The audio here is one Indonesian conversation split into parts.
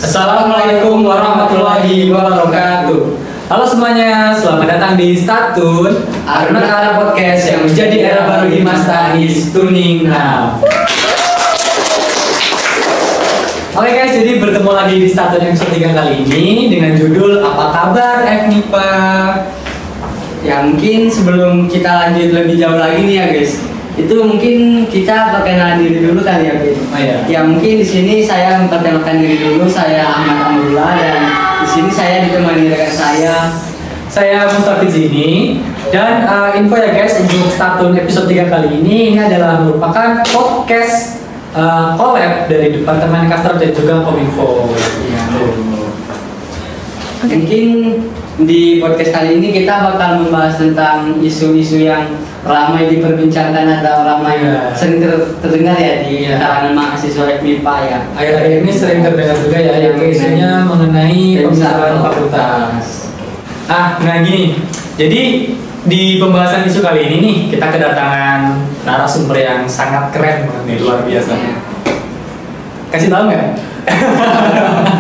Assalamualaikum warahmatullahi wabarakatuh. Halo semuanya, selamat datang di Statun Aruna Podcast yang menjadi era baru Himas Tanis Tuning Now. Oke guys, jadi bertemu lagi di Statun yang ketiga kali ini dengan judul Apa Kabar FNIPA. Ya mungkin sebelum kita lanjut lebih jauh lagi nih ya guys, itu mungkin kita perkenalan diri dulu kali ya guys. Oh, iya. Ya mungkin di sini saya memperkenalkan diri dulu, saya Ahmad Amrullah dan di sini saya ditemani rekan Saya Mustafi Zini. Dan info ya guys, untuk Statun episode 3 kali ini adalah merupakan podcast collab dari Departemen Kastra dan juga Kominfo. Ya. Mungkin di podcast kali ini kita bakal membahas tentang isu-isu yang ramai diperbincangkan atau ramai sering terdengar ya di kalangan mahasiswa FMIPA ya. Akhir-akhir ini sering terdengar juga ya yang isunya mengenai pemisahan fakultas. Nah gini, jadi di pembahasan isu kali ini nih kita kedatangan narasumber yang sangat keren banget nih, luar biasa. Kasih tahu nggak?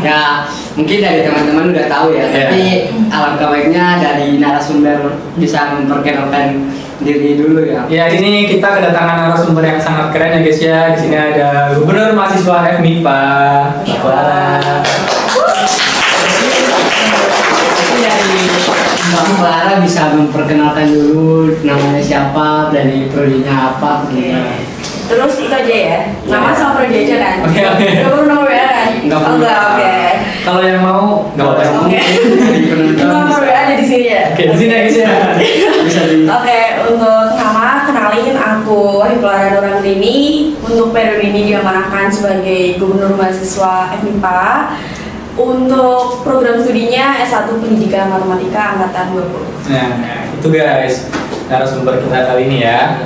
Ya mungkin dari teman-teman udah tahu ya, tapi alangkah baiknya dari narasumber bisa memperkenalkan diri dulu ya. Ya, ini kita kedatangan narasumber yang sangat keren ya guys ya. Di sini ada Gubernur Mahasiswa FMIPA. Mbak Clara bisa memperkenalkan dulu namanya siapa, dari prodinya apa gitu. Terus itu aja ya, nama sama prodi aja kan? Oke. Gak perlu nama WA kan? Enggak. Oke. Kalau yang mau nggak apa-apa. Oke. Nomor WA ada di sini ya? Oke, di sini guys ya. Bisa di. Oke, untuk nama kenalin aku Wahyu Clara Nurangrini. Untuk periode ini diamanahkan sebagai Gubernur Mahasiswa FMIPA. Untuk program studinya S1 Pendidikan Matematika Angkatan 20. Nah, itu guys narasumber kita kali ini ya.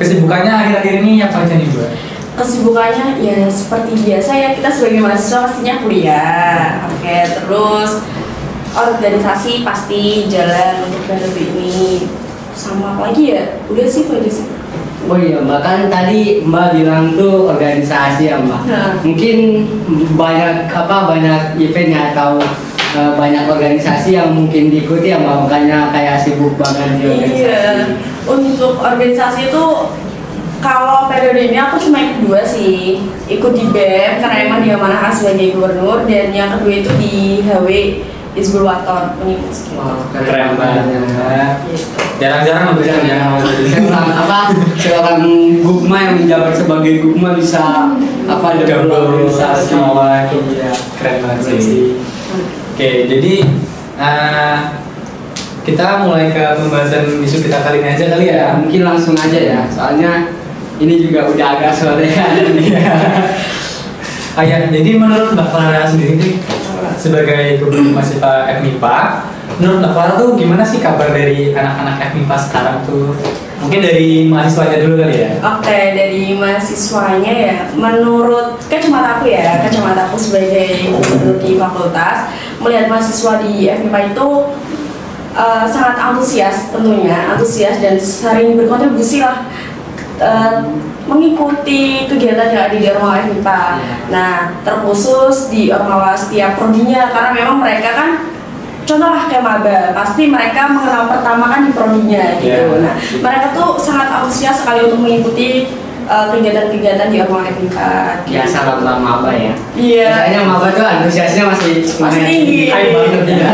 Kesibukannya akhir-akhir ini apa aja nih Bu? Kesibukannya ya seperti biasa ya, kita sebagai mahasiswa pastinya kuliah. Oke, terus organisasi pasti jalan untuk periode ini. Sama apa lagi ya? Udah sih itu aja sih. Oh iya Mbak, kan tadi Mbak bilang tuh organisasi ya Mbak. Mungkin banyak eventnya atau banyak organisasi yang mungkin diikuti ya Mbak, makanya kayak sibuk banget di organisasi. Iya, untuk organisasi itu kalau periode ini aku cuma ikut 2 sih. Ikut di BEM karena emang diamanahkan sebagai gubernur, dan yang kedua itu di HW Hizbul Waton Unimus gitu. Keren banget. Jarang-jarang memberikan yang seorang Gugma yang menjabat sebagai Gugma bisa gabung organisasi. Iya, keren banget sih. Oke, jadi kita mulai ke pembahasan isu kita kali ini aja kali ya. Mungkin langsung aja ya, soalnya ini juga udah agak sorean. Jadi menurut Mbak Clara sendiri sebagai Gubernur Mahasiswa FMIPA, menurut Mbak Clara tuh gimana sih kabar dari anak-anak FMIPA sekarang tuh? Mungkin dari mahasiswanya dulu kali ya. Oke, dari mahasiswanya ya, menurut kacamata aku sebagai gubernur di fakultas, melihat mahasiswa di FMIPA itu sangat antusias tentunya, dan sering berkontribusi lah mengikuti kegiatan yang ada di Ormawa FMIPA. Nah, terkhusus di Ormawa setiap prodinya, karena memang mereka kan contoh lah kayak maba, pasti mereka mengenal pertama kan di prodinya gitu. Nah, mereka tuh sangat antusias sekali untuk mengikuti kegiatan-kegiatan di Ormawa FMIPA. Ya salam maba ya. Iya. Biasanya maba tuh antusiasnya masih tinggi. Hai banget ya.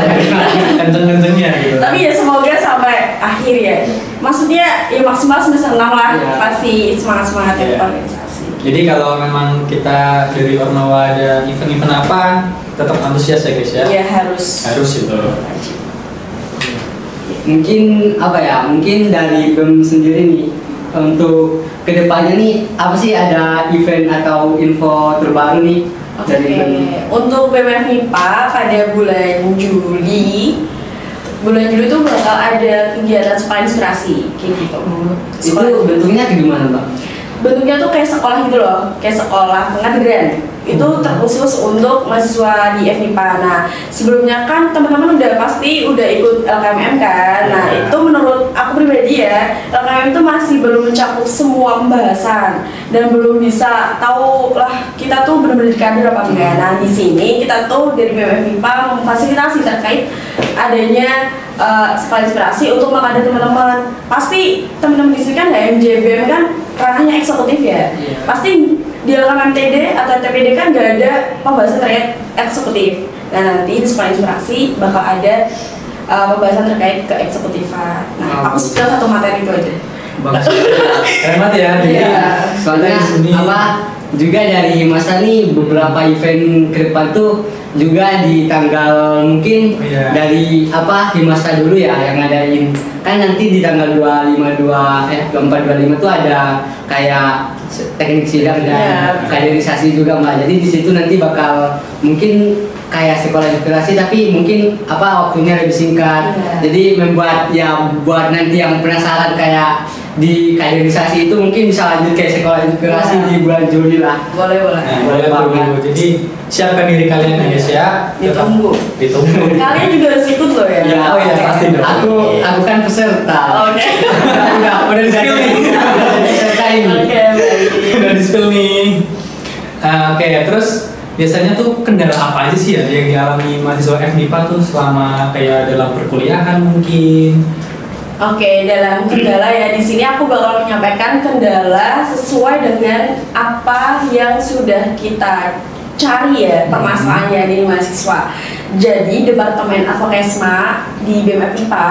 Kenceng-kencengnya gitu. Tapi ya semoga sampai akhir ya. Maksudnya ya maksimal semester 6 lah, pasti semangat-semangat ya organisasi. Jadi kalau memang kita dari Ormawa ada event-event apa, tetap antusias ya guys ya? Iya, harus itu. Mungkin dari BEM sendiri nih, untuk kedepannya nih apa sih, ada event atau info terbaru nih dari BEM? Untuk BEM FMIPA pada bulan Juli itu bakal ada kegiatan sekolah inspirasi kayak gitu. Itu bentuknya kayak gimana Mbak? Bentuknya tuh kayak sekolah gitu loh, kayak sekolah pengadilan. itu terkhusus untuk mahasiswa di FMIPA. Nah, sebelumnya kan teman-teman pasti udah ikut LKMM kan. Nah, itu menurut aku pribadi ya, LKMM itu masih belum mencakup semua pembahasan dan belum bisa tahu lah kita tuh benar-benar dikader apa enggak. Nah, di sini kita tuh dari BMFMIPA memfasilitasi terkait adanya sekolah inspirasi untuk mengkader teman-teman. Pasti teman-teman di sini kan HMJBM kan ranahnya eksekutif ya. Pasti di LKMTD atau TPD kan gak ada pembahasan terkait eksekutif. Nah, nanti di sekolah inspirasi bakal ada pembahasan terkait keeksekutifan. Nah, aku sekitar satu materi itu aja. Hemat ya, jadi soalnya juga dari masa nih beberapa event ke depan tuh juga di tanggal mungkin dari Himasta dulu ya yang ngadain, kan nanti di tanggal 24-25 tuh ada kayak teknik sidang dan kaderisasi juga Mbak. Jadi di situ nanti bakal mungkin kayak sekolah inspirasi tapi mungkin waktunya lebih singkat. Jadi membuat buat nanti yang penasaran kayak di kaderisasi itu mungkin bisa lanjut kayak sekolah inspirasi di bulan Juli lah. Boleh. Boleh banget. Jadi siapkan diri kalian guys ya. Ditunggu. Kalian juga harus ikut loh ya. Oh ya pasti dong. Aku kan peserta. Oke. Udah di spill nih. Peserta ini. Oke. Udah di spill nih. Oke, terus biasanya tuh kendala apa aja sih ya yang dialami mahasiswa FMIPA tuh selama kayak dalam perkuliahan mungkin? Oke, dalam kendala ya di sini aku bakal menyampaikan kendala sesuai dengan apa yang sudah kita cari ya permasalahannya di mahasiswa. Jadi Departemen Advokesma di BMFMIPA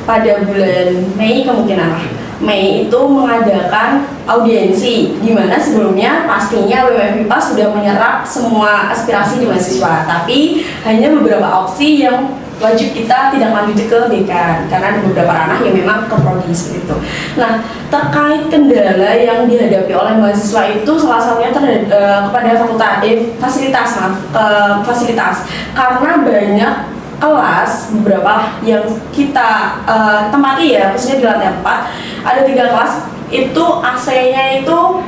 pada bulan Mei kemungkinan Mei itu mengadakan audiensi di mana sebelumnya pastinya BMFMIPA sudah menyerap semua aspirasi di mahasiswa, tapi hanya beberapa opsi yang wajib kita tidak lanjut ke dekan karena ada beberapa ranah yang memang ke prodi seperti itu. Nah, terkait kendala yang dihadapi oleh mahasiswa itu salah satunya kepada fasilitas karena banyak kelas beberapa yang kita tempati ya, khususnya di lantai 4 ada 3 kelas itu AC-nya itu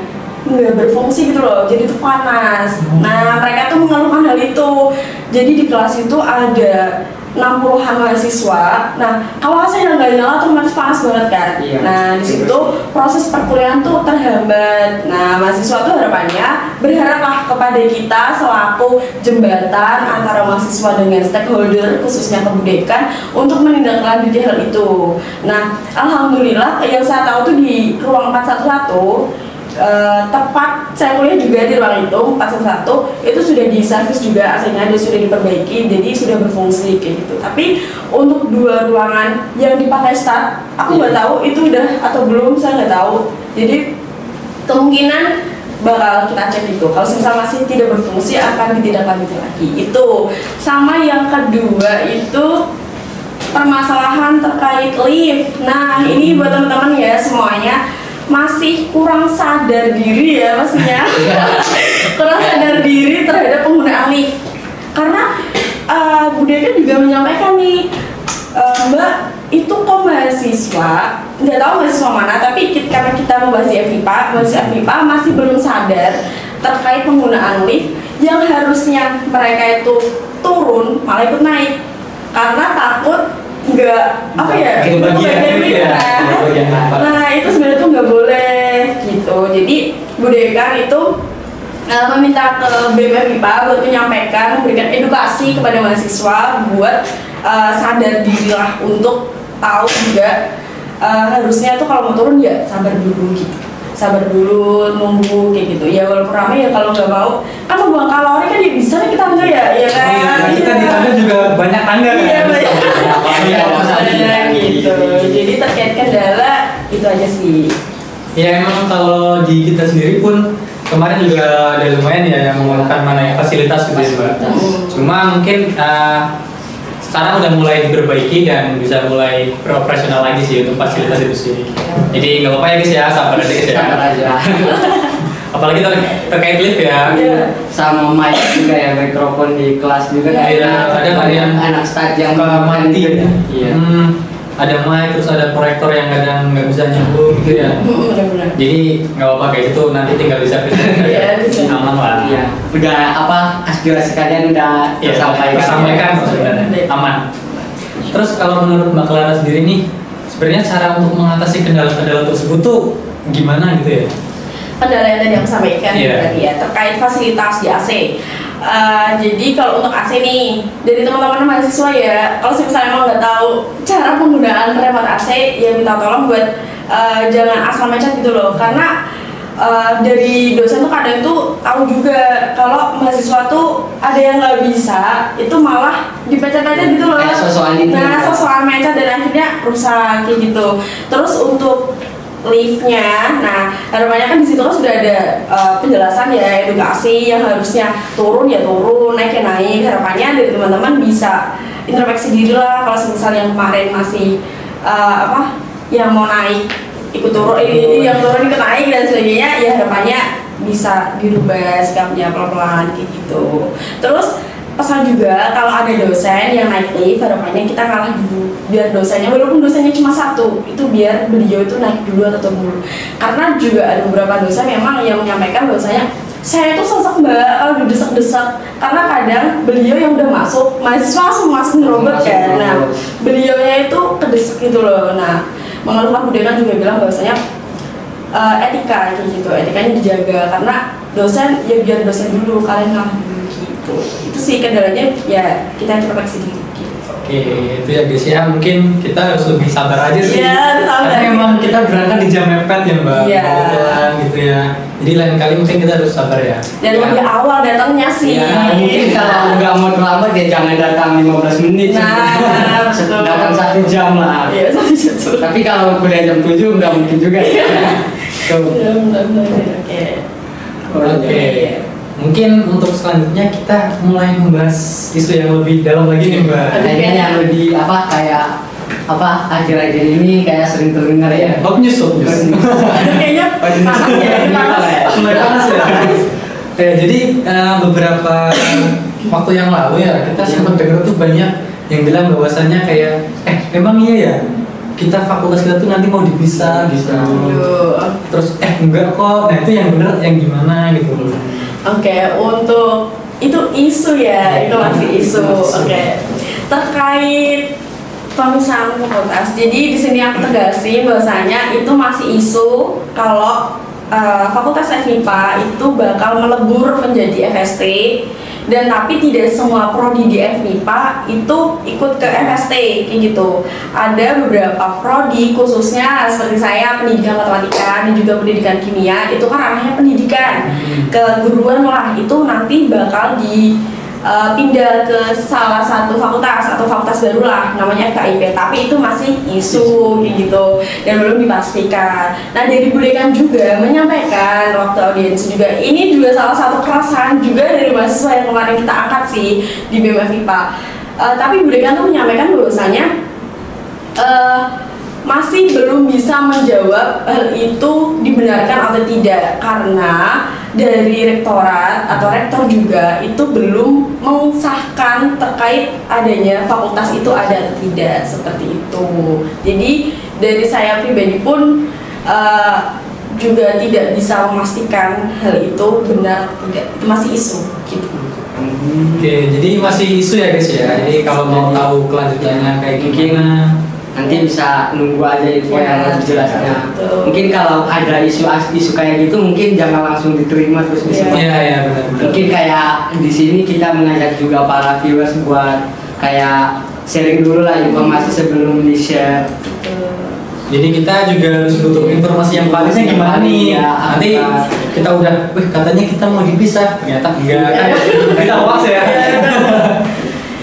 nggak berfungsi gitu loh, jadi itu panas. Nah, mereka tuh mengeluhkan hal itu. Jadi di kelas itu ada 60-an mahasiswa. Nah, kalau AC-nya nggak nyala otomatis panas banget kan. Nah, di situ proses perkuliahan tuh terhambat. Nah, mahasiswa tuh harapannya berharaplah kepada kita selaku jembatan antara mahasiswa dengan stakeholder khususnya kebudekan untuk menindaklanjuti hal itu. Nah, alhamdulillah yang saya tahu tuh di ruang 411 tepat saya kuliah juga di ruang itu 411 itu sudah diservis juga AC-nya, sudah diperbaiki, jadi sudah berfungsi kayak gitu. Tapi untuk 2 ruangan yang dipakai start aku nggak tahu itu udah atau belum, saya nggak tahu. Jadi kemungkinan bakal kita cek itu. Kalau misal masih tidak berfungsi akan ditindaklanjuti lagi. Itu sama yang kedua itu permasalahan terkait lift. Nah, ini buat teman-teman ya semuanya masih kurang sadar diri ya pastinya. Kurang sadar diri terhadap penggunaan lift karena budaya juga menyampaikan nih Mbak itu kok mahasiswa nggak tahu mahasiswa mana, tapi karena kita membahas di FMIPA masih belum sadar terkait penggunaan lift yang harusnya mereka itu turun malah ikut naik karena takut nggak kebagian ya. Nah, itu sebenarnya tuh nggak boleh gitu. Jadi Budekan itu meminta ke BMFMIPA buat menyampaikan, memberikan edukasi kepada mahasiswa buat sadar diri lah untuk tahu juga harusnya tuh kalau mau turun ya sabar dulu gitu. Sabar dulu, nunggu kayak gitu. Ya walaupun ramai ya kalau nggak mau kan membuang kalori kan ya bisa nih kita enggak ya kan. Kita di tangga juga banyak tangga kan. Iya banyak. Gitu. Jadi terkait kendala itu aja sih. Ya emang kalau di kita sendiri pun kemarin juga ada lumayan ya yang menggunakan mana yang fasilitas gitu ya Mbak. Cuma mungkin sekarang udah mulai diperbaiki dan bisa mulai beroperasional lagi sih untuk fasilitas itu sih. Jadi nggak apa-apa ya guys ya, sabar aja guys ya. Sabar aja. Apalagi terkait lift ya. Sama mic juga ya, mikrofon di kelas juga ada yang anak start yang mati. Iya. ada mic, terus ada proyektor yang kadang nggak bisa nyambung gitu ya. Benar-benar. Jadi nggak apa-apa kayak gitu, nanti tinggal bisa Iya, bisa. aman lah. Iya, udah apa aspirasi kalian udah Ya, tersampaikan sebenarnya aman. Terus kalau menurut Mbak Clara sendiri nih, sebenarnya cara untuk mengatasi kendala-kendala tersebut tuh gimana gitu ya? Kendala yang tadi aku sampaikan tadi ya terkait fasilitas di AC. Jadi kalau untuk AC nih dari teman-teman mahasiswa ya, kalau misalnya emang nggak tahu cara penggunaan remote AC, ya minta tolong buat jangan asal mencet gitu loh, karena dari dosen tuh kadang tuh tahu juga kalau mahasiswa tuh ada yang nggak bisa, itu malah dipencet-pencet gitu loh. Soal mencet dan akhirnya rusak kayak gitu. Terus untuk liftnya, nah harapannya kan di situ kan sudah ada penjelasan ya, edukasi yang harusnya turun ya turun, naik ya naik. Harapannya dari teman-teman bisa introspeksi diri lah, kalau misalnya yang kemarin masih yang mau naik ikut turun, yang turun ikut naik dan sebagainya, ya harapannya bisa dirubah sikapnya pelan-pelan kayak gitu. Terus pesan juga kalau ada dosen yang naik lift, harapannya kita kalah dulu, biar dosennya, walaupun dosennya cuma satu, itu biar beliau itu naik dulu atau turun dulu. Karena juga ada beberapa dosen memang yang menyampaikan bahwasanya saya itu sosok mbak kalau didesak-desak, karena kadang beliau yang udah masuk, mahasiswa langsung masuk nerobot kan. Nah beliaunya itu kedesak gitu loh. Nah mengeluh Pak Budekan juga bilang bahwasanya etika gitu, etikanya dijaga, karena dosen ya biar dosen dulu, kalian ngalah dulu gitu. Itu sih kendalanya, ya kita introspeksi diri gitu. Oke, itu ya guys ya, mungkin kita harus lebih sabar aja sih. Iya, sabar. Karena memang kita berangkat di jam mepet ya Mbak. Iya. Kebetulan gitu ya. Jadi lain kali mungkin kita harus sabar ya. Dan lebih awal datangnya sih. Ya, mungkin kalau nggak mau terlambat ya jangan datang 15 menit. Nah, betul. Datang 1 jam lah. Iya, 1 jam. Tapi kalau kuliah jam 7 nggak mungkin juga ya. Oke. Mungkin untuk selanjutnya kita mulai membahas isu yang lebih dalam lagi nih Mbak. Kayaknya yang lebih kayak akhir-akhir ini kayak sering terdengar ya. Hot news. Kayaknya panas ya, Mulai panas ya. Ya, jadi beberapa waktu yang lalu ya kita sempat dengar tuh banyak yang bilang bahwasannya kayak emang iya ya kita fakultas kita tuh nanti mau dipisah gitu. Terus enggak kok. Nah itu yang bener yang gimana gitu. Oke, untuk itu isu ya, itu masih isu. Oke. Terkait pemisahan fakultas. Jadi di sini aku tegasin bahwasanya itu masih isu kalau fakultas FMIPA itu bakal melebur menjadi FST, dan tapi tidak semua prodi di FMIPA itu ikut ke FST kayak gitu. Ada beberapa prodi khususnya seperti saya pendidikan matematika dan juga pendidikan kimia, itu kan arahnya pendidikan keguruan lah, itu nanti bakal pindah ke salah satu fakultas atau fakultas baru lah namanya FKIP, tapi itu masih isu kayak gitu dan belum dipastikan. Nah dari Budekan juga menyampaikan waktu audiensi juga, ini juga salah satu keresahan juga dari mahasiswa yang kemarin kita angkat sih di BEM FIPA. Tapi Budekan tuh menyampaikan bahwasanya masih belum bisa menjawab hal itu dibenarkan atau tidak, karena dari rektorat atau rektor juga itu belum mengesahkan terkait adanya fakultas itu ada atau tidak, seperti itu. Jadi dari saya pribadi pun juga tidak bisa memastikan hal itu benar atau tidak, itu masih isu gitu. Oke, jadi masih isu ya guys ya. Jadi kalau mau tahu kelanjutannya kayak gimana, nanti bisa nunggu aja info yang lebih jelasnya. Mungkin kalau ada isu kayak gitu mungkin jangan langsung diterima terus bisa. Iya benar. Mungkin kayak di sini kita mengajak juga para viewers buat kayak sharing dulu lah informasi sebelum di share. Jadi kita juga harus butuh informasi yang validnya gimana nih. Ya, nanti kita udah, katanya kita mau dipisah, ternyata enggak kan. Kita hoax ya.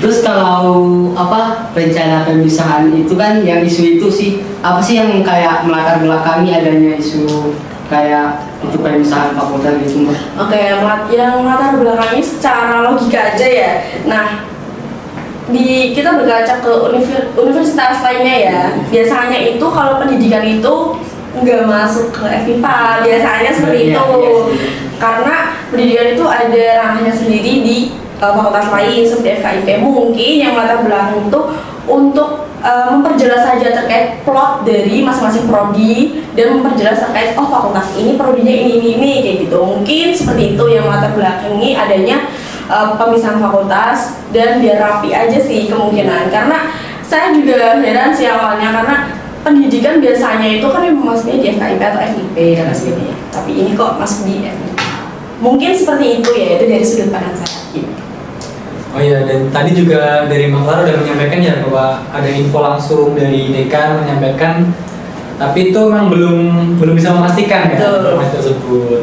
Terus kalau rencana pemisahan itu kan yang isu itu sih apa sih yang kayak melatar belakangi adanya isu kayak itu pemisahan fakultas gitu Mbak? Oke, yang melatar belakangi secara logika aja ya. Nah, kita berkaca ke universitas lainnya ya. Biasanya itu kalau pendidikan itu nggak masuk ke FIPA, biasanya seperti itu. Karena pendidikan itu ada ranahnya sendiri di fakultas lain seperti FKIP. Mungkin yang latar belakang itu untuk memperjelas saja terkait plot dari masing-masing prodi dan memperjelas terkait fakultas ini prodinya ini kayak gitu. Mungkin seperti itu yang latar belakangi adanya pemisahan fakultas dan biar rapi aja sih kemungkinan. Karena saya juga heran sih awalnya karena pendidikan biasanya itu kan memang masuknya di FKIP atau FIP dan sebagainya. Tapi ini kok masuk di FIP. Mungkin seperti itu ya, itu dari sudut pandang saya. Gitu. Oh iya, dan tadi juga dari Mbak Clara udah menyampaikan ya bahwa ada info langsung dari dekan menyampaikan, tapi itu memang belum bisa memastikan ya informasi tersebut.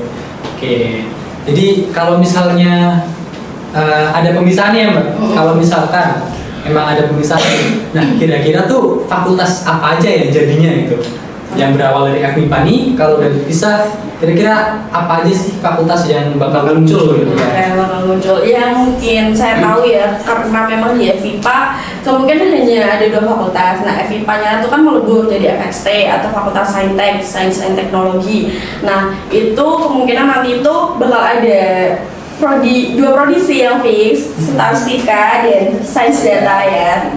Oke, jadi kalau misalnya ada pemisahan ya Mbak, kalau misalkan emang ada pemisahan, nah kira-kira tuh fakultas apa aja ya jadinya gitu? Yang berawal dari FMIPA nih, kalau udah dipisah, kira-kira apa aja sih fakultas yang bakal muncul gitu ya? Bakal muncul, ya mungkin saya tahu ya, karena memang di FIPA kemungkinan hanya ada 2 fakultas. Nah FIPA-nya itu kan melebur jadi FST atau Fakultas Saintek, Sains dan Teknologi. Nah itu kemungkinan nanti itu bakal ada dua prodi sih yang fix, statistika dan sains data ya.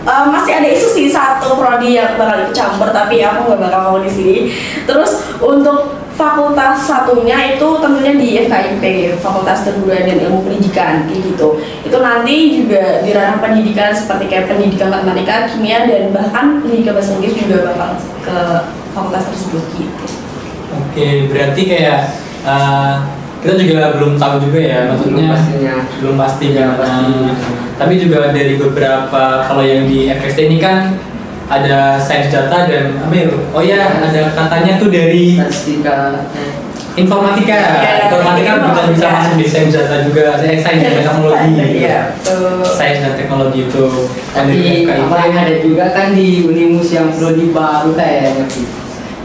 Masih ada isu sih satu prodi yang bakal dicampur, tapi aku nggak bakal mau di sini. Terus untuk fakultas satunya itu tentunya di FKIP, Fakultas Keguruan dan Ilmu Pendidikan kayak gitu. Itu nanti juga di ranah pendidikan seperti kayak pendidikan matematika, kimia dan bahkan pendidikan bahasa Inggris juga bakal ke fakultas tersebut gitu. Oke, berarti kayak kita juga belum tahu juga ya, maksudnya belum pasti kan. Tapi juga dari beberapa, kalau yang di FST ini kan ada sains data dan apa ya? Oh ya, ada katanya tuh dari statistika, informatika bisa masuk di sains data juga, sains dan teknologi. Sains dan teknologi itu. Tapi apa yang ada juga kan di Unimus yang prodi baru kayaknya.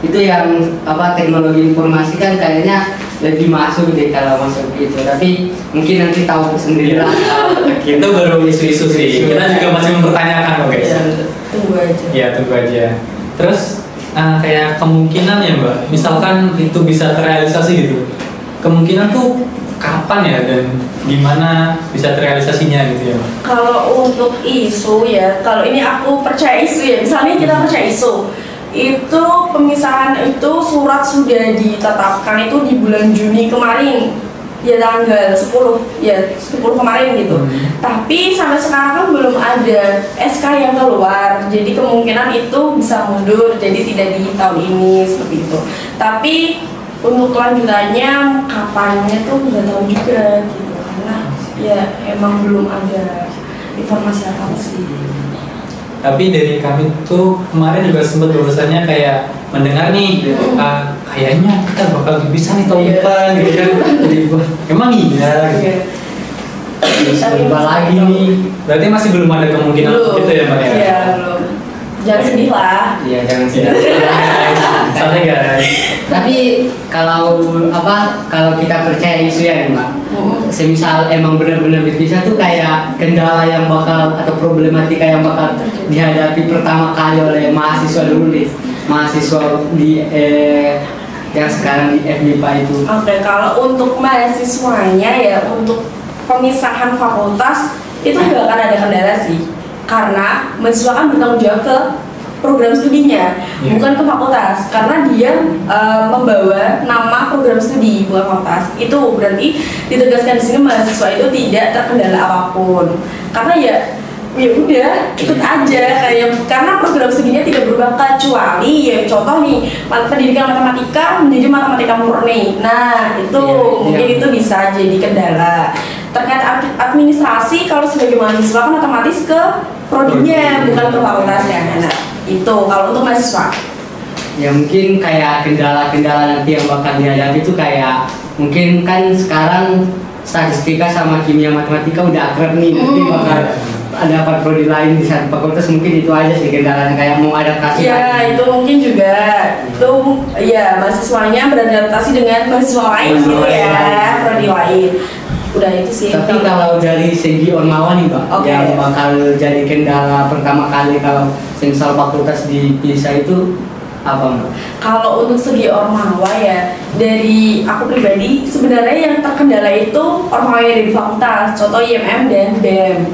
Itu yang apa teknologi informasi kan kayaknya lebih masuk deh kalau masuk gitu, tapi mungkin nanti tahu sendiri lah. Itu baru isu-isu sih, kita juga masih mempertanyakan guys. Tunggu aja. Ya tunggu aja. Terus kayak kemungkinan ya Mbak, misalkan itu bisa terrealisasi gitu, kemungkinan tuh kapan ya dan gimana bisa terrealisasinya gitu ya Mbak? Kalau untuk isu ya, kalau ini aku percaya isu ya, misalnya kita percaya isu itu pemisahan itu surat sudah ditetapkan itu di bulan Juni kemarin ya, tanggal 10 kemarin gitu. Tapi sampai sekarang kan belum ada SK yang keluar, jadi kemungkinan itu bisa mundur, jadi tidak di tahun ini seperti itu. Tapi untuk kelanjutannya kapannya tuh nggak tahu juga gitu, karena ya emang belum ada informasi apa sih. Tapi dari kami tuh kemarin juga sempat bahwasannya kayak mendengar nih kayaknya kita bakal bisa nih tahun depan gitu kan. Emang iya gitu. Tapi lagi nih. Berarti masih belum ada kemungkinan gitu ya Mbak ya? Iya, belum. Jangan sedih lah. Iya, jangan sedih. Santai guys. Tapi kalau kita percaya isu ya Mbak, semisal emang benar-benar berpisah tuh kayak kendala yang bakal atau problematika yang bakal dihadapi pertama kali oleh mahasiswa dulu nih, mahasiswa di yang sekarang di FMIPA itu. Oke, kalau untuk mahasiswanya ya untuk pemisahan fakultas itu nggak akan ada kendala sih, karena mahasiswa kan bertanggung jawab ke program studinya, bukan ke fakultas, karena dia membawa nama program studi bukan fakultas. Itu berarti ditegaskan di sini mahasiswa itu tidak terkendala apapun, karena ya udah ikut aja kayak, karena program studinya tidak berubah kecuali ya contoh nih pendidikan matematika menjadi matematika murni. Nah itu mungkin itu bisa jadi kendala. Terkait administrasi, kalau sebagai mahasiswa kan otomatis ke prodinya bukan ke fakultasnya. Nah itu kalau untuk mahasiswa ya mungkin kayak kendala-kendala nanti yang bakal dihadapi itu kayak mungkin kan sekarang statistika sama kimia matematika udah akrab nih, nanti bakal ada apa prodi lain di satu fakultas, mungkin itu aja sih kendalanya kayak mau adaptasi. Ya itu mungkin juga itu ya mahasiswanya beradaptasi dengan mahasiswa lain gitu ya, prodi lain. Udah itu sih. Tapi kalau dari segi Ormawa nih Mbak, yang bakal jadi kendala pertama kali kalau misal fakultas dipisah itu apa Mbak? Kalau untuk segi Ormawa ya, dari aku pribadi sebenarnya yang terkendala itu Ormawa yang dari fakultas, contoh IMM dan BEM.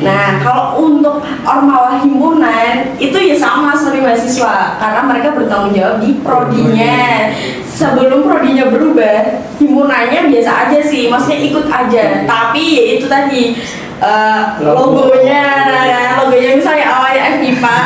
Nah, kalau untuk ormawa himpunan itu ya sama seperti mahasiswa karena mereka bertanggung jawab di prodinya. Sebelum prodinya berubah, himpunannya biasa aja sih, maksudnya ikut aja. Tapi ya itu tadi logonya, logonya misalnya awalnya FIPA,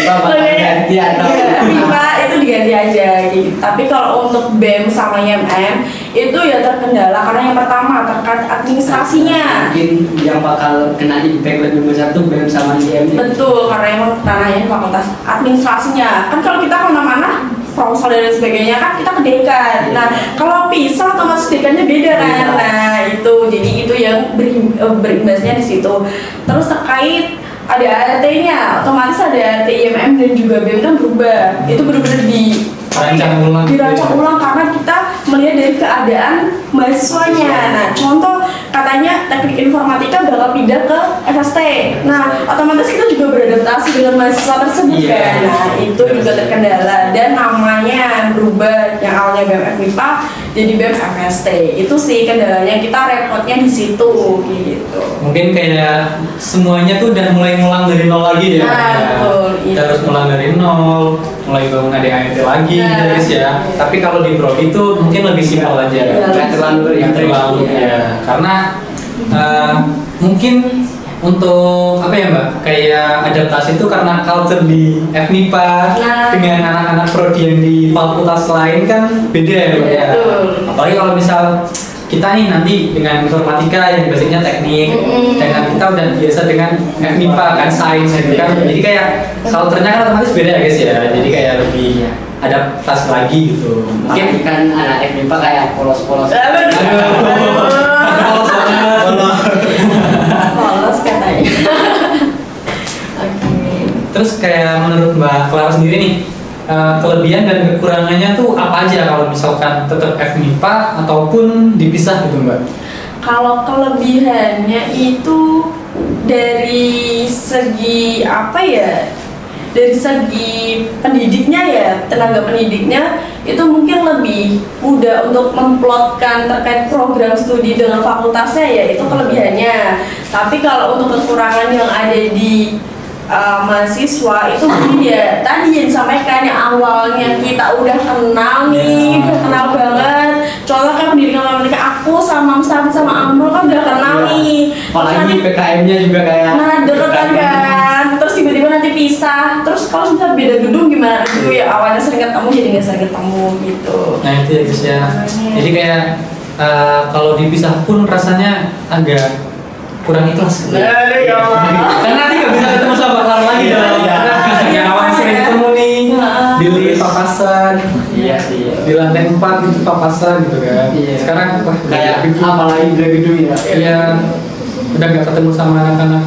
logonya FIPA itu diganti aja gitu. Tapi kalau untuk BEM sama IMM itu ya terkendala karena yang pertama terkait administrasinya. Mungkin yang bakal kena impact lebih besar tuh BEM sama IMM. Betul, karena emang ranahnya fakultas administrasinya. Kan kalau kita kemana-mana proposal dan sebagainya kan kita ke dekan. Nah kalau pisah otomatis dekannya beda kan. Nah itu jadi itu yang berimbasnya di situ. Terus terkait ada ART-nya, otomatis ada ART IMM dan juga BEM kan berubah. Itu benar-benar dirancang ulang karena kita melihat dari keadaan mahasiswanya. Nah contoh katanya teknik informatika bakal pindah ke FST. Nah otomatis kita juga beradaptasi dengan mahasiswa tersebut kan. Nah itu juga terkendala dan namanya berubah yang awalnya BEM FMIPA jadi BEM FST. Itu sih kendalanya, kita repotnya di situ gitu. Mungkin kayak semuanya tuh udah mulai ngulang dari nol lagi ya. Betul. Kita harus mulai dari nol, mulai bangun ADART lagi guys ya. Tapi kalau di prodi itu mungkin lebih simpel aja. Nggak terlalu ya. Karena mungkin untuk apa ya Mbak, kayak adaptasi itu karena culture di FMIPA dengan anak-anak prodi yang di fakultas lain kan beda ya Mbak ya. Apalagi kalau misal kita nih nanti dengan informatika yang basicnya teknik, dengan kita udah biasa dengan FMIPA kan sains gitu kan, jadi kayak culture-nya kan otomatis beda ya guys ya, jadi kayak lebih adaptasi lagi gitu. Mungkin kan anak FMIPA kayak polos-polos. Polos katanya. Terus kayak menurut Mbak Clara sendiri nih, kelebihan dan kekurangannya tuh apa aja kalau misalkan tetap FMIPA ataupun dipisah gitu Mbak? Kalau kelebihannya itu dari segi apa ya? Dari segi pendidiknya ya, tenaga pendidiknya itu mungkin lebih mudah untuk memplotkan terkait program studi dengan fakultasnya ya, itu kelebihannya. Tapi kalau untuk kekurangan yang ada di mahasiswa itu mungkin ya tadi yang disampaikan yang awalnya kita udah kenal nih, udah kenal banget. Contoh kan pendidikan aku sama Mustafid sama Amrul kan udah kenal nih. Apalagi PKM-nya juga kayak deketan kan. Terus tiba-tiba nanti pisah. Terus kalau sudah beda gedung gimana? Itu ya awalnya sering ketemu jadi nggak sering ketemu gitu. Nah itu ya guys ya. Jadi kayak kalau dipisah pun rasanya agak kurang ikhlas. Karena nanti nggak bisa ketemu sama Clara lagi dong. Yang awalnya sering ketemu nih di papasan, di lantai 4 itu papasan gitu kan. Sekarang wah kayak apalagi beda gedung ya. Iya, udah nggak ketemu sama anak-anak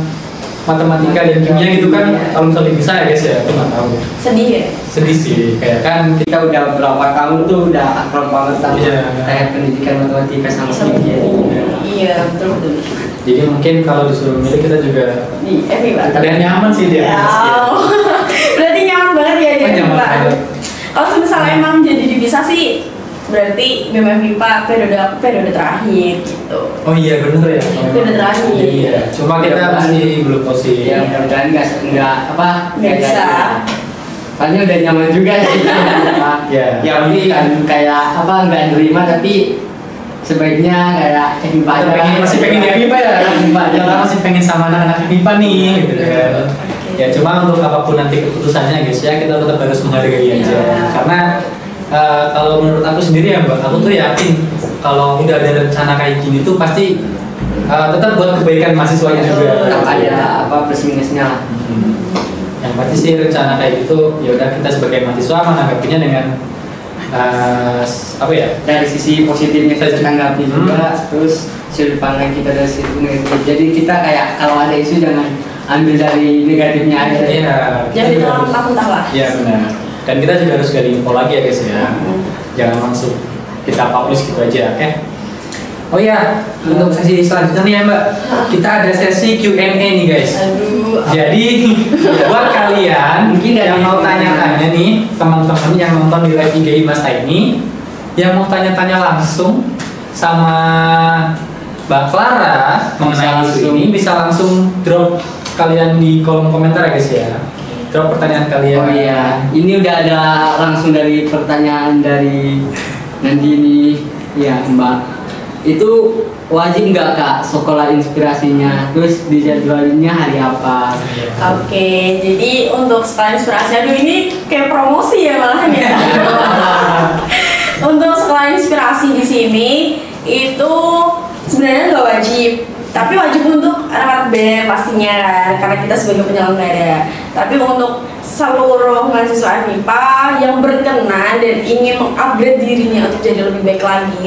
matematika dan kimia gitu kan. Kalau misalnya bisa ya guys ya, itu nggak tahu. Sedih ya? Sedih sih, kayak kan Kita udah berapa tahun tuh udah akrab banget sama kayak pendidikan matematika sama kimia. Iya, betul. Jadi mungkin kalau disuruh milih kita juga ada yang nyaman sih dia. Berarti nyaman banget ya jadi nyaman Pak. banget. Kalau misalnya emang jadi dipisah sih berarti BEM FMIPA periode terakhir gitu. Oh iya benar ya. Periode terakhir. Iya. Cuma kita masih belum posisi. Ya mudah-mudahan nggak bisa. Paling udah nyaman juga sih. Ya ini kan kayak nggak nerima tapi sebaiknya kayak FMIPA aja. Masih pengen di FMIPA ya? Kita masih pengen sama anak-anak FMIPA nih gitu kan. Ya cuma untuk apapun nanti keputusannya guys ya, kita tetap harus menghargai aja. Karena kalau menurut aku sendiri ya Mbak, aku tuh yakin kalau udah ada rencana kayak gini tuh pasti tetap buat kebaikan mahasiswanya juga. Tetap ada plus minusnya lah. Yang pasti sih rencana kayak gitu ya udah kita sebagai mahasiswa menanggapinya dengan dari sisi positifnya kita tanggapi juga, terus sudut pandang kita dari sisi negatif. Jadi kita kayak kalau ada isu jangan ambil dari negatifnya aja. Iya. Jadi terlalu takut lah. Iya benar. Dan kita juga harus gali info lagi ya guys ya. Jangan langsung kita publish gitu aja, oke? Oh iya, untuk sesi selanjutnya nih ya Mbak, kita ada sesi Q&A nih guys. Jadi buat kalian mungkin yang mau tanya-tanya nih, teman-teman yang nonton di live IG Mas ini, yang mau tanya-tanya langsung sama Mbak Clara mengenai isu ini bisa langsung drop kalian di kolom komentar ya guys ya. Drop pertanyaan kalian. Oh iya, ini udah ada langsung dari pertanyaan dari nanti ini, ya Mbak. Itu wajib nggak Kak sekolah inspirasinya? Terus dijadwalinnya hari apa? Oke, jadi untuk sekolah inspirasi, aduh ini kayak promosi ya malahan ya. Untuk sekolah inspirasi di sini itu sebenarnya nggak wajib, tapi wajib untuk anak-anak band pastinya kan, karena kita sebagai penyelenggara. Tapi untuk seluruh mahasiswa FMIPA yang berkenan dan ingin mengupgrade dirinya untuk jadi lebih baik lagi,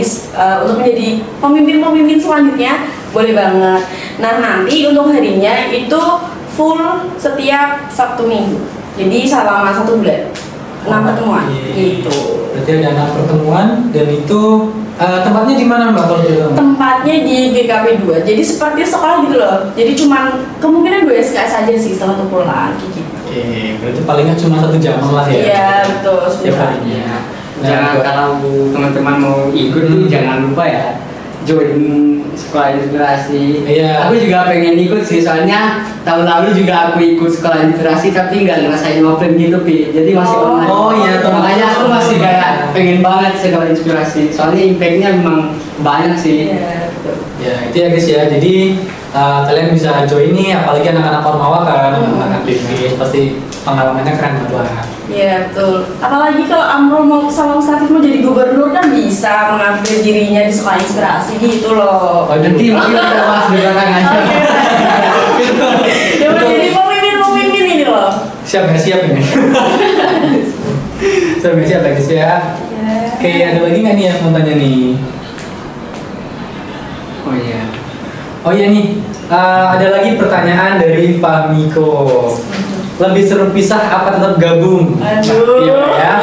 untuk menjadi pemimpin-pemimpin selanjutnya, boleh banget. Nah nanti untuk harinya itu full setiap Sabtu Minggu, jadi selama 1 bulan 6 pertemuan gitu. Berarti ada 6 pertemuan dan itu tempatnya di mana Mbak kalau gitu? Tempatnya di GKP 2, jadi seperti sekolah gitu loh. Jadi cuman kemungkinan 2 SKS aja sih setelah itu pulang gitu. Oke, berarti palingnya cuma 1 jam lah ya? Iya betul, setiap harinya. Jangan kalau teman-teman mau ikut tuh jangan lupa ya join sekolah inspirasi. Iya. Aku juga pengen ikut sih, soalnya tahun lalu juga aku ikut sekolah inspirasi tapi nggak ngerasain offline gitu Pi. Jadi masih online. Oh iya, makanya aku masih kayak pengen banget sekolah inspirasi. Soalnya impactnya memang banyak sih. Iya betul. Ya itu ya guys ya. Jadi kalian bisa join nih, apalagi anak-anak Ormawa kan, anak aktivis pasti pengalamannya keren banget lah. Iya betul. Apalagi kalau Amrul mau sama Ustadz mau jadi gubernur kan bisa mengambil dirinya di sekolah inspirasi gitu loh. Oh, nanti mungkin kita bahas di belakang aja. Dia mau jadi pemimpin ini loh. Siap nggak siap ini? Siap nggak siap guys ya? Oke, ada lagi nggak nih yang mau tanya nih? Oh iya. Oh iya nih, ada lagi pertanyaan dari Famiko. Lebih seru pisah apa tetap gabung? Aduh. Iya ya.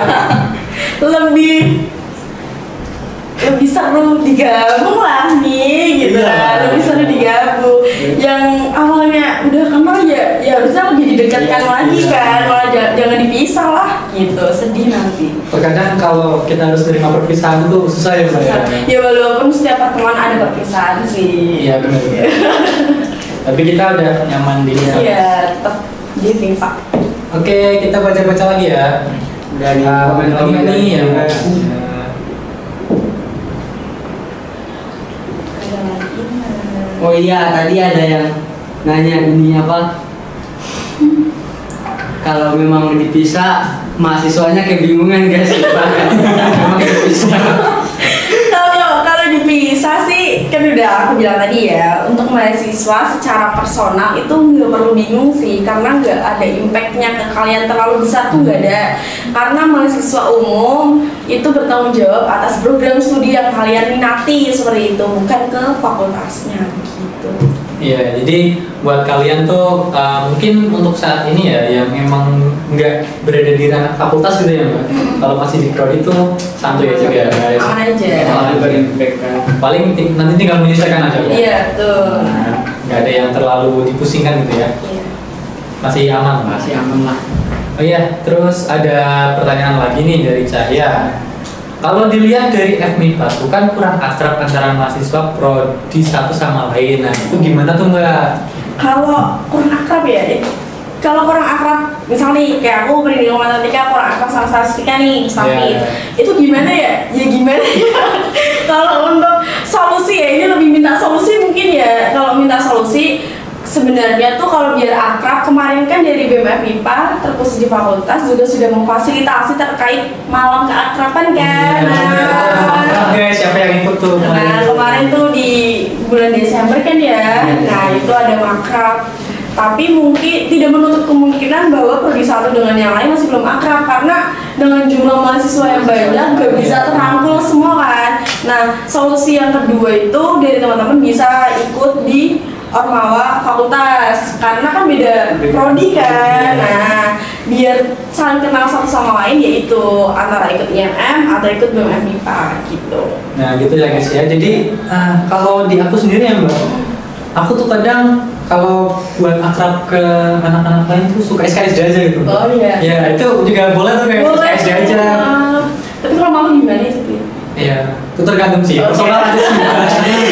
lebih seru digabung lah nih gitu Iya. kan, lebih seru digabung. Yang awalnya udah kenal ya harusnya lebih didekatkan lagi kan, malah jangan dipisah lah gitu, sedih nanti. Terkadang kalau kita harus terima perpisahan itu susah ya Mbak ya. Ya walaupun setiap pertemuan ada perpisahan sih. Iya benar. Tapi kita udah nyaman di sini. Iya, tetap giving Pak. Oke, kita baca-baca lagi ya. Dari Komen lagi nggak nih yang Ada lagi nggak? Oh iya, tadi ada yang nanya ini apa? Kalau memang dipisah, mahasiswanya kebingungan guys. Memang dipisah. Kalau dipisah sih kan udah aku bilang tadi ya, untuk mahasiswa secara personal itu nggak perlu bingung sih, karena nggak ada impactnya ke kalian terlalu besar tuh nggak ada, karena mahasiswa umum itu bertanggung jawab atas program studi yang kalian minati seperti itu, bukan ke fakultasnya gitu. Iya, jadi buat kalian tuh mungkin untuk saat ini ya yang emang nggak berada di ranah fakultas gitu ya Mbak. Kalau masih di prodi itu santuy aja guys. Aman aja. Kalau berimpact kan. Paling nanti tinggal menyelesaikan aja. Iya betul. Nah, nggak ada yang terlalu dipusingkan gitu ya. Iya. Masih aman Mbak. Masih aman lah. Oh iya, terus ada pertanyaan lagi nih dari Cahya. Kalau dilihat dari FMIPA, bukan kurang akrab antara mahasiswa prodi satu sama lain. Nah, itu gimana tuh Mbak? Kalau kurang akrab ya, kalau kurang akrab, misalnya nih kayak aku pendidikan matematika kurang akrab sama statistika nih, tapi itu gimana ya? Ya gimana ya? Kalau untuk solusi ya, ini lebih minta solusi mungkin ya. Kalau minta solusi, sebenarnya tuh kalau biar akrab, kemarin kan dari BEM FMIPA terkhusus di fakultas juga sudah memfasilitasi terkait malam keakraban kan. Guys, siapa yang ikut tuh? Nah kemarin tuh di bulan Desember kan ya, nah itu ada makrab. Tapi mungkin tidak menutup kemungkinan bahwa prodi satu dengan yang lain masih belum akrab, karena dengan jumlah mahasiswa yang banyak gak bisa terangkul semua kan. Nah solusi yang kedua itu dari teman-teman bisa ikut di Ormawa fakultas, karena kan beda prodi kan. Nah biar saling kenal satu sama lain, yaitu antara ikut IMM atau ikut BEM FMIPA gitu. Nah gitu ya guys ya. Jadi kalau di aku sendiri ya Mbak, aku tuh kadang kalau buat akrab ke anak-anak lain tuh suka SKSD aja gitu. Oh iya. Ya itu juga boleh tuh kayak SKSD aja. Tapi kalau mau gimana itu? Iya. Itu tergantung sih. Personal aja sih.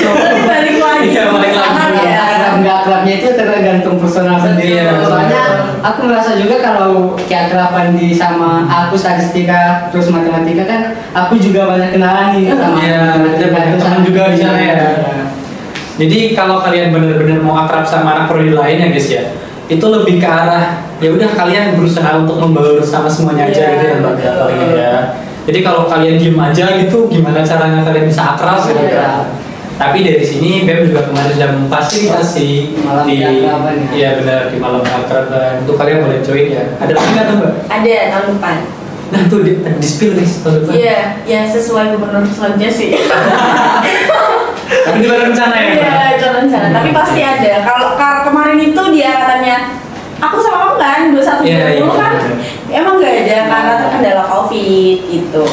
Tapi balik lagi. Iya, balik lagi. Sangat ya. Nggak akrabnya itu tergantung personal sendiri. Iya. Soalnya aku merasa juga kalau keakraban di sama aku statistika terus matematika kan aku juga banyak kenalan nih sama Iya, ada banyak teman juga di sana ya. Jadi kalau kalian benar-benar mau akrab sama anak prodi lain ya guys ya, itu lebih ke arah ya udah kalian berusaha untuk membaur sama semuanya aja Iya, gitu ya Mbak betul. paling ya. Jadi kalau kalian diem aja gitu, gimana caranya kalian bisa akrab gitu Iya. ya? Tapi dari sini BEM juga kemarin sudah memfasilitasi Malam di keakraban ya. iya benar di malam keakraban. Untuk kalian boleh join ya. Ada lagi nggak tuh Mbak? Ada tahun depan. Nah tuh di spill nih tahun depan. Iya, ya sesuai gubernur selanjutnya sih. Tapi di luar rencana ya. Iya, itu rencana. Tapi pasti ada. Kalau kemarin itu dia katanya, aku sama kamu kan 21 Iya, iya, kan, iya. emang nggak ada karena terkendala COVID gitu.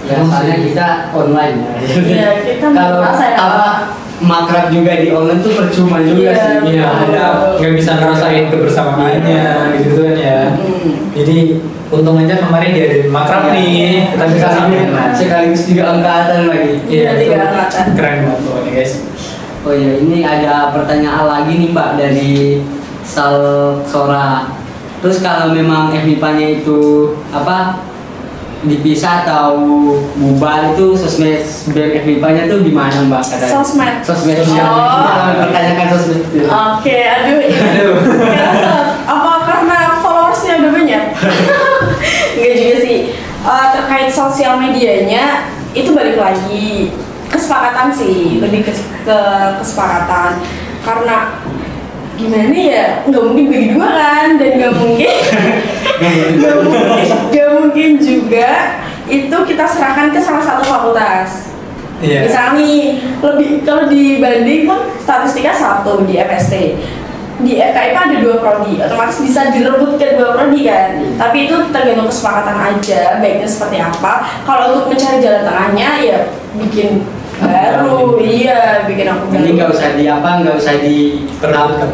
Ya, soalnya kita online ya. Iya, kita Kalau merasa ya. apa makrab juga di online tuh percuma juga Iya, sih. Iya, ada nggak bisa ngerasain kebersamaannya gitu kan ya. Jadi untung aja kemarin dia ada makrab Iya. nih, kita bisa sambil sekaligus juga angkatan lagi. Iya, itu 3 angkatan. keren banget pokoknya guys. Oh iya, ini ada pertanyaan lagi nih Mbak dari Sora. Terus kalau memang FMIPA-nya itu apa dipisah atau bubar itu sosmed BEM FMIPA-nya tuh gimana Mbak katanya? Sosmed. Sosmed. Oh. Kita pertanyakan sosmed itu. Oke, aduh ini. Aduh. Apa karena followersnya udah banyak? Enggak juga sih. Terkait sosial medianya itu balik lagi kesepakatan sih, lebih ke kesepakatan. Karena gimana ya, nggak mungkin bagi dua kan, dan nggak mungkin nggak mungkin juga itu kita serahkan ke salah satu fakultas. Iya. Misalnya nih, lebih kalau dibanding kan statistika 1 di FST, di FKIP ada 2 prodi, otomatis bisa direbut ke 2 prodi kan. Tapi itu tergantung kesepakatan aja, baiknya seperti apa. Kalau untuk mencari jalan tengahnya ya bikin baru, iya bikin aku Jadi nggak usah nggak usah di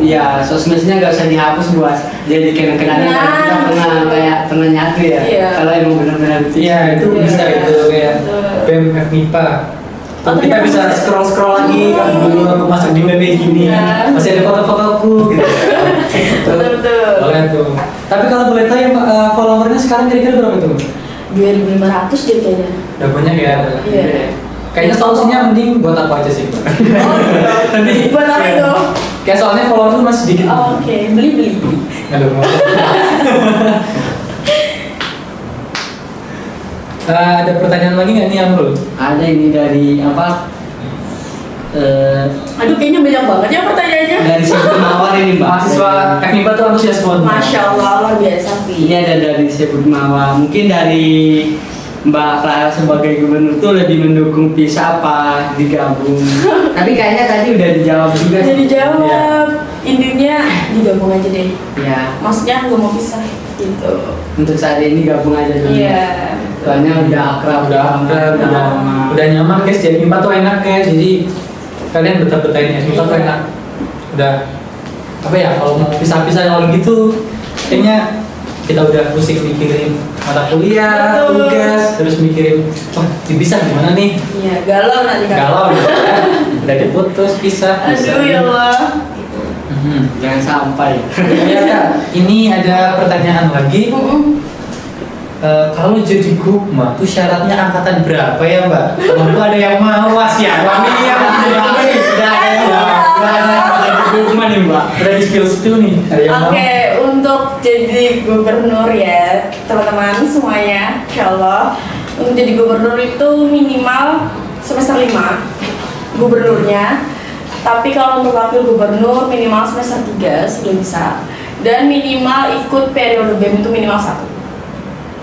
iya sosmednya nggak usah dihapus buat jadi kenang-kenangan Nah, kita pernah nyatu ya. Iya. Kalau emang benar-benar Iya itu Iya. bisa itu kayak BEM FMIPA. Oh, Kita ternyata bisa bisa. scroll lagi kan dulu aku masuk di web gini, Iya. masih ada foto-fotoku gitu. Betul. Boleh tuh. Tapi kalau boleh tahu ya Mbak, followernya sekarang kira-kira berapa tuh? 2.500 deh kayaknya. Udah banyak ya. Iya. Kayaknya solusinya mending buat apa aja sih Mbak? Oh, Nanti buat apa itu? kayak soalnya follower tuh masih sedikit. Oh, oke, beli. Aduh, mau. Ada pertanyaan lagi nggak nih Amrul? ada ini dari apa Aduh, kayaknya banyak banget ya pertanyaannya. dari Sebut Mawar ini Mbak. Mahasiswa FMIPA tuh antusias banget. Masya Allah, luar biasa Ini sih. ada dari Sebut Mawar. Mungkin dari Mbak Clara sebagai gubernur tuh lebih mendukung pisah apa digabung? Tapi kayaknya tadi udah dijawab juga. Jadi sih. jawab, intinya digabung aja deh. Ya, Maksudnya nggak mau pisah gitu. untuk saat ini gabung aja dulu. Iya. Soalnya udah akrab, udah nyaman guys. Jadi FMIPA tuh enak ya. Jadi kalian betah-betahin ya. FMIPA tuh enak. Udah apa ya? Kalau mau pisah-pisah kalau gitu, kayaknya kita udah pusing mikirin mata kuliah, Betul. tugas, terus mikirin, wah dipisah gimana nih? Iya, galau nanti kan. Galau gitu kan? Udah diputus, pisah. Aduh ya Allah. Jangan sampai. Ya Kak, ini ada pertanyaan lagi. Kalau jadi Gukma tuh syaratnya angkatan berapa ya Mbak? Temanku ada yang mau siapa nih yang Udah ada yang jadi Gukma nih Mbak. udah di spill nih. Ada yang mau? Oke, untuk jadi gubernur ya teman-teman semuanya, insyaallah untuk jadi gubernur itu minimal semester 5 gubernurnya. Tapi kalau untuk wakil gubernur minimal semester 3 sudah bisa. Dan minimal ikut periode BEM itu minimal 1.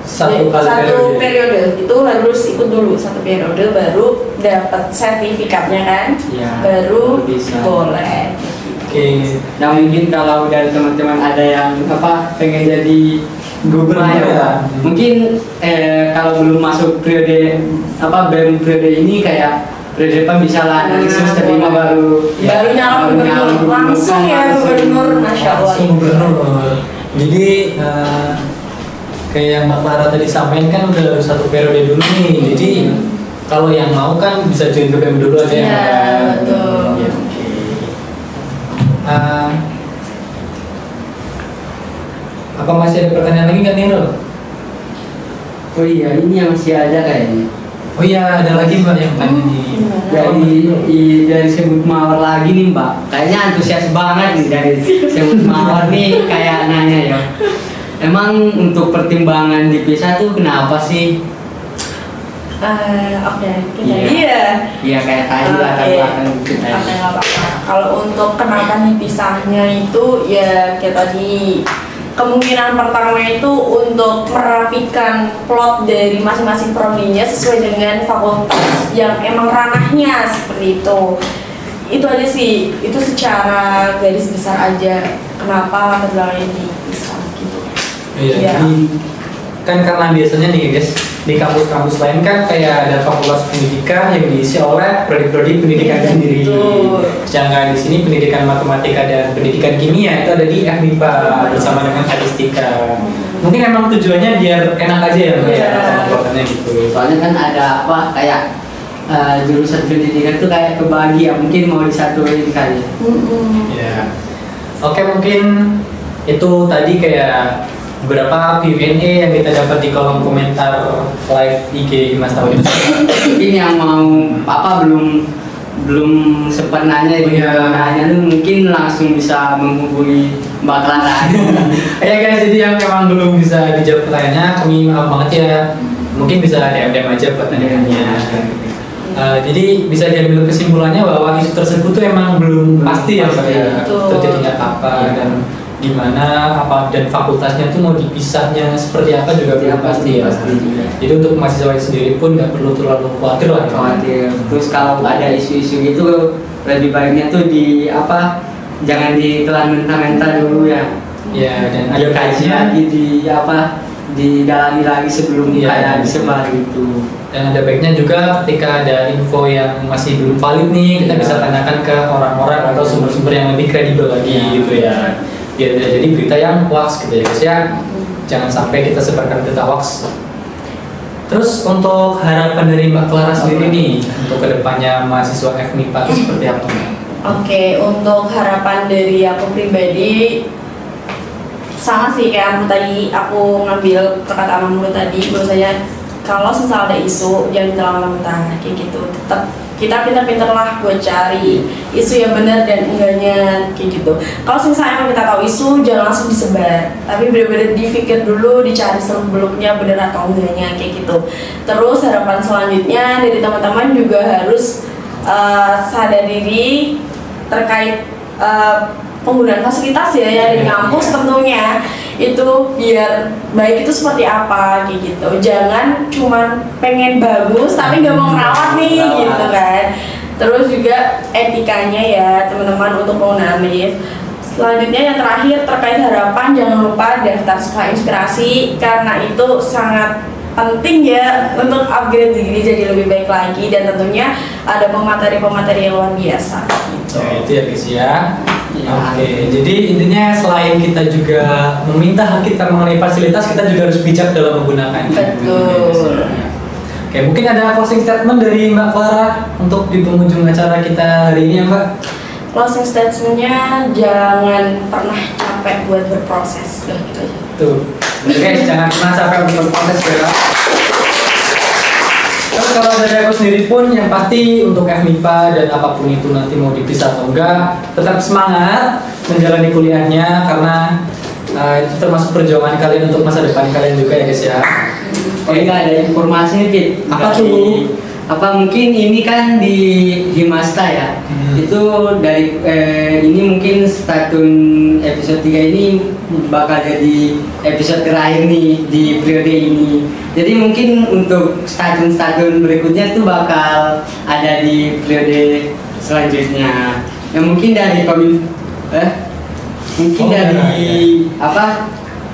Satu kali Satu periode itu harus ikut dulu 1 periode baru dapat sertifikatnya kan, Iya, baru bisa. boleh. Oke. Nah mungkin kalau dari teman-teman ada yang apa pengen jadi gubernur Ya. mungkin kalau belum masuk periode apa BEM periode ini kayak periode depan bisa lah nanti semester 5 baru Baru nyalon gubernur langsung ya gubernur, masya Allah. Langsung gubernur. Jadi kayak yang Mbak Clara tadi sampaikan kan udah harus 1 periode dulu nih. Jadi Kalau yang mau kan bisa join ke BEM dulu aja ya. Iya, betul. Ya, oke. Apa masih ada pertanyaan lagi nggak nih, Nurul? Oh iya, ini yang masih ada kayaknya. Oh iya, ada lagi Mbak yang tanya Dari Semut Mawar lagi nih Mbak. Kayaknya antusias banget nih dari Semut Mawar nih kayak nanya ya. Emang untuk pertimbangan dipisah tuh kenapa sih? Oke, kita Iya kayak tadi latar belakang gitu. Oke, nggak apa-apa. Kalau untuk kenapa dipisahnya itu ya kayak tadi, kemungkinan pertama itu untuk merapikan plot dari masing-masing prodinya sesuai dengan fakultas yang emang ranahnya seperti itu. Itu aja sih, itu secara garis besar aja kenapa latar belakangnya dipisah gitu. Iya, jadi kan karena biasanya nih guys, di kampus-kampus lain kan kayak ada fakultas pendidikan yang diisi oleh prodi-prodi pendidikan sendiri. Sedangkan di sini pendidikan matematika dan pendidikan kimia itu ada di FMIPA bersama dengan statistika. Mungkin emang tujuannya biar enak aja ya Mbak ya, pengetahuannya gitu. Soalnya kan ada apa kayak jurusan pendidikan tuh kayak kebagi ya, mungkin mau disatuin kali. Ya. Oke, mungkin itu tadi kayak beberapa Q&A yang kita dapat di kolom komentar live IG Mas Tauhid. Mungkin yang mau belum sempat nanya nanya tuh mungkin langsung bisa menghubungi Mbak Clara. Ya guys, jadi yang memang belum bisa dijawab pertanyaannya, kami maaf banget ya. Mungkin bisa DM aja pertanyaannya. Jadi bisa diambil kesimpulannya bahwa isu tersebut tuh emang belum pasti ya Mbak ya, terjadinya kapan dan gimana, apa dan fakultasnya tuh mau dipisahnya seperti apa juga belum pasti ya. Jadi untuk mahasiswa sendiri pun nggak perlu terlalu khawatir lah. Terus kalau ada isu-isu gitu lebih baiknya tuh jangan ditelan mentah-mentah dulu ya. Ya, dan ada kajian didalami lagi sebelum kayak disebar gitu. Dan ada baiknya juga ketika ada info yang masih belum valid nih, kita bisa tanyakan ke orang-orang atau sumber-sumber yang lebih kredibel lagi gitu ya. Biar jadi berita yang hoax gitu ya guys ya. Jangan sampai kita sebarkan berita hoax. Terus untuk harapan dari Mbak Clara sendiri nih untuk kedepannya mahasiswa FMIPA itu seperti apa? Oke, untuk harapan dari aku pribadi sama sih kayak tadi aku ngambil perkataan kamu tadi, bahwasanya kalau misal ada isu jangan terlalu mentah kayak gitu. Tetap kita pintar-pintar buat cari isu yang benar dan enggaknya kayak gitu. Kalau misalnya kita tahu isu jangan langsung disebar, tapi benar-benar dipikir dulu, dicari seluk-beluknya benar atau enggaknya kayak gitu. Terus harapan selanjutnya dari teman-teman juga harus sadar diri terkait penggunaan fasilitas ya di kampus tentunya itu biar baik itu seperti apa kayak gitu. Jangan cuman pengen bagus tapi nggak mau merawat nih gitu kan. Terus juga etikanya ya teman-teman untuk penggunaan lift. Selanjutnya yang terakhir terkait harapan, jangan lupa daftar sekolah inspirasi karena itu sangat penting ya untuk upgrade diri jadi lebih baik lagi, dan tentunya ada pemateri-pemateri yang luar biasa gitu. Ya, itu ya guys ya. Oke, jadi intinya selain kita juga meminta hak kita mengenai fasilitas, kita juga harus bijak dalam menggunakannya. Betul. Oke, mungkin ada closing statement dari Mbak Clara untuk di penghujung acara kita hari ini ya Mbak? Closing statementnya jangan pernah capek buat berproses, udah gitu aja. Tuh, guys, jangan pernah capek untuk berproses ya. Terus kalau dari aku sendiri pun yang pasti untuk FMIPA dan apapun itu nanti mau dipisah atau enggak, tetap semangat menjalani kuliahnya karena itu termasuk perjuangan kalian untuk masa depan kalian juga ya guys ya. Oh iya, ada informasi nih Fit. Apa tuh? Mungkin ini kan di Himasta ya. Itu dari ini mungkin stasiun episode 3 ini bakal jadi episode terakhir nih di periode ini. Jadi mungkin untuk stasiun berikutnya tuh bakal ada di periode selanjutnya. Yang mungkin dari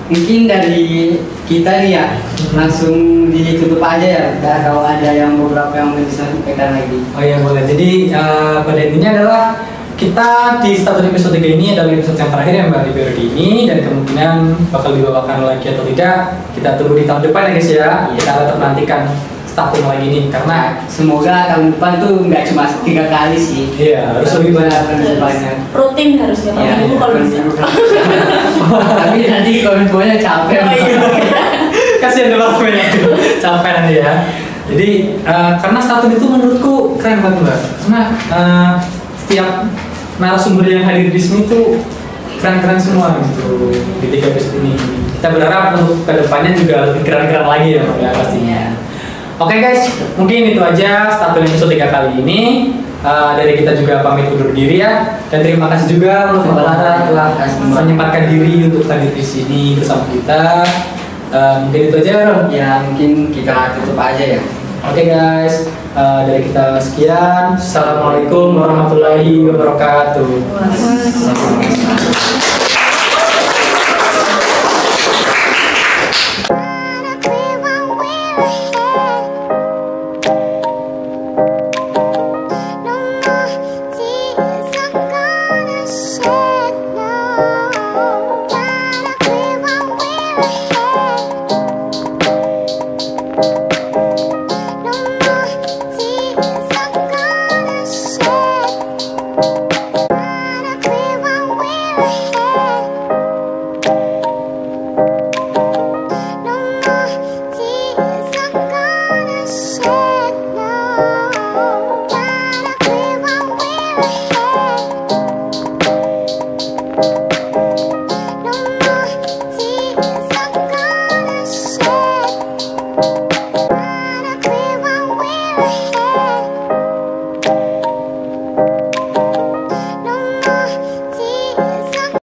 mungkin dari kita nih ya, langsung ditutup aja ya. Kalau ada yang beberapa yang mau disampaikan lagi. Oh iya boleh. Jadi pada intinya adalah kita di stasiun episode 3 ini adalah episode yang terakhir yang Mbak di periode ini, dan kemungkinan bakal dibawakan lagi atau tidak kita tunggu di tahun depan ya guys ya. Kita tetap nantikan setahun lagi nih karena Semoga tahun depan tuh nggak cuma 3 kali sih. iya harus lebih banyak. banyak. Rutin harusnya Iya, minggu kalau bisa. Tapi nanti kominfonya capek. Oh, iya. Kasihan developernya capek nanti ya. Jadi karena satu itu menurutku keren banget mbak, karena setiap narasumber yang hadir di sini tuh keren-keren semua gitu di 3 episode ini. Kita berharap untuk kedepannya juga lebih keren-keren lagi ya mbak ya pastinya. Oke guys, mungkin itu aja startup episode 3 kali ini. Dari kita juga pamit undur diri ya, dan terima kasih juga untuk Mbak Lara telah menyempatkan diri untuk hadir di sini bersama kita. Mungkin itu aja Rom. Ya mungkin kita tutup aja ya. Oke guys, dari kita sekian. Assalamualaikum warahmatullahi wabarakatuh. We're